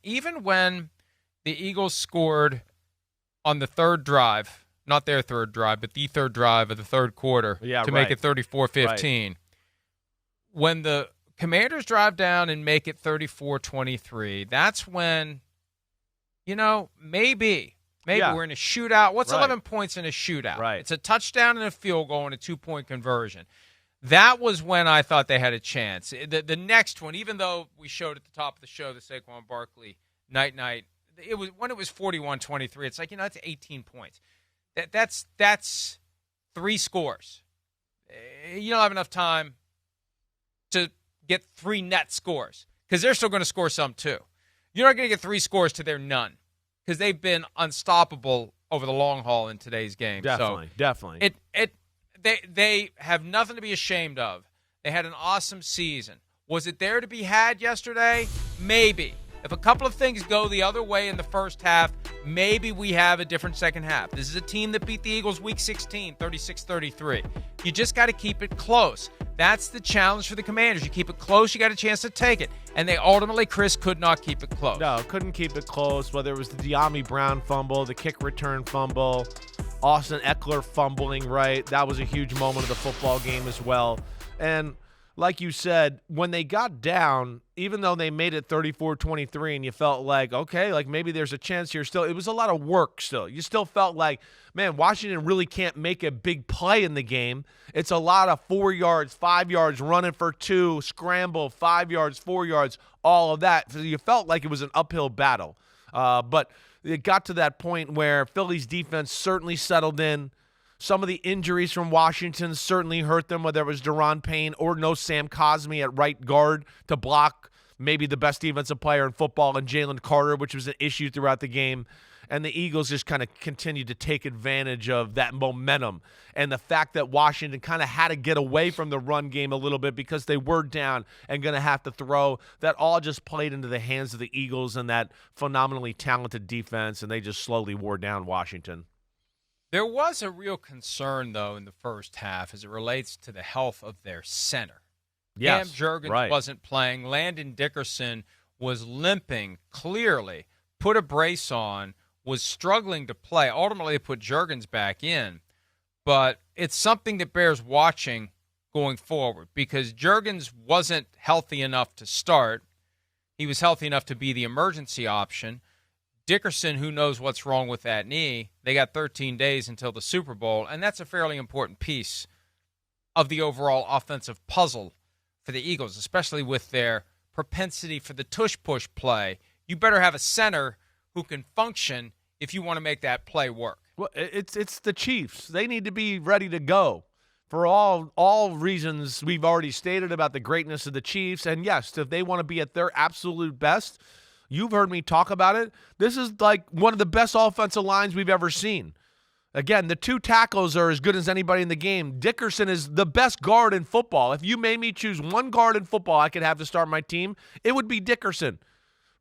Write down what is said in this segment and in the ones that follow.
Even when the Eagles scored on the third drive, not their third drive, but the third drive of the third quarter to make it 34-15. Right. When the Commanders drive down and make it 34-23, that's when, maybe we're in a shootout. What's 11 points in a shootout? Right. It's a touchdown and a field goal and a 2-point conversion. That was when I thought they had a chance. The next one, even though we showed at the top of the show the Saquon Barkley night, it was when it was 41-23. It's like, it's 18 points. That's 3 scores. You don't have enough time to get 3 net scores because they're still going to score some too. You're not going to get 3 scores to their none because they've been unstoppable over the long haul in today's game. Definitely. They have nothing to be ashamed of. They had an awesome season. Was it there to be had yesterday? Maybe. If a couple of things go the other way in the first half, maybe we have a different second half. This is a team that beat the Eagles Week 16, 36-33. You just got to keep it close. That's the challenge for the Commanders. You keep it close, you got a chance to take it. And they ultimately, Chris, could not keep it close. No, couldn't keep it close, whether it was the De'Ami Brown fumble, the kick return fumble, Austin Eckler fumbling, right? That was a huge moment of the football game as well. And like you said, when they got down, even though they made it 34-23 and you felt like, okay, like maybe there's a chance here still, it was a lot of work still. You still felt like, man, Washington really can't make a big play in the game. It's a lot of 4 yards, 5 yards, running for 2, scramble, 5 yards, 4 yards, all of that. So you felt like it was an uphill battle. But it got to that point where Philly's defense certainly settled in. Some of the injuries from Washington certainly hurt them, whether it was Daron Payne or no Sam Cosmi at right guard to block maybe the best defensive player in football and Jalen Carter, which was an issue throughout the game. And the Eagles just kind of continued to take advantage of that momentum and the fact that Washington kind of had to get away from the run game a little bit because they were down and going to have to throw. That all just played into the hands of the Eagles and that phenomenally talented defense, and they just slowly wore down Washington. There was a real concern, though, in the first half as it relates to the health of their center. Yes, Cam Jurgens wasn't playing. Landon Dickerson was limping clearly, put a brace on, was struggling to play. Ultimately, they put Jurgens back in. But it's something that bears watching going forward because Jurgens wasn't healthy enough to start. He was healthy enough to be the emergency option. Dickerson, who knows what's wrong with that knee, they got 13 days until the Super Bowl, and that's a fairly important piece of the overall offensive puzzle for the Eagles, especially with their propensity for the tush-push play. You better have a center who can function if you want to make that play work. Well, it's the Chiefs. They need to be ready to go for all reasons we've already stated about the greatness of the Chiefs. And, yes, if they want to be at their absolute best, you've heard me talk about it. This is like one of the best offensive lines we've ever seen. Again, the 2 tackles are as good as anybody in the game. Dickerson is the best guard in football. If you made me choose one guard in football I could have to start my team, it would be Dickerson,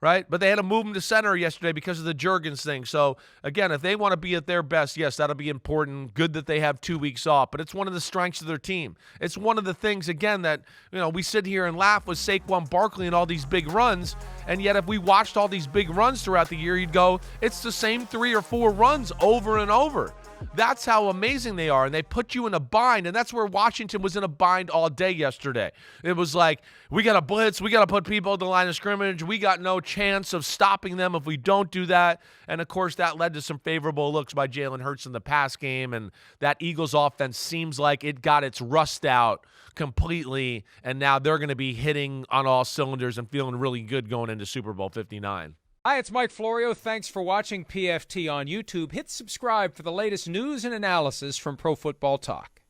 right? But they had to move him to center yesterday because of the Jurgens thing. So, again, if they want to be at their best, yes, that'll be important. Good that they have 2 weeks off, but it's one of the strengths of their team. It's one of the things, again, that, we sit here and laugh with Saquon Barkley and all these big runs, and yet if we watched all these big runs throughout the year, you'd go, it's the same 3 or 4 runs over and over. That's how amazing they are, and they put you in a bind, and that's where Washington was in a bind all day yesterday. It was like, we got to blitz, we got to put people at the line of scrimmage, we got no chance of stopping them if we don't do that, and of course that led to some favorable looks by Jalen Hurts in the pass game, and that Eagles offense seems like it got its rust out completely, and now they're going to be hitting on all cylinders and feeling really good going into Super Bowl 59. Hi, it's Mike Florio. Thanks for watching PFT on YouTube. Hit subscribe for the latest news and analysis from Pro Football Talk.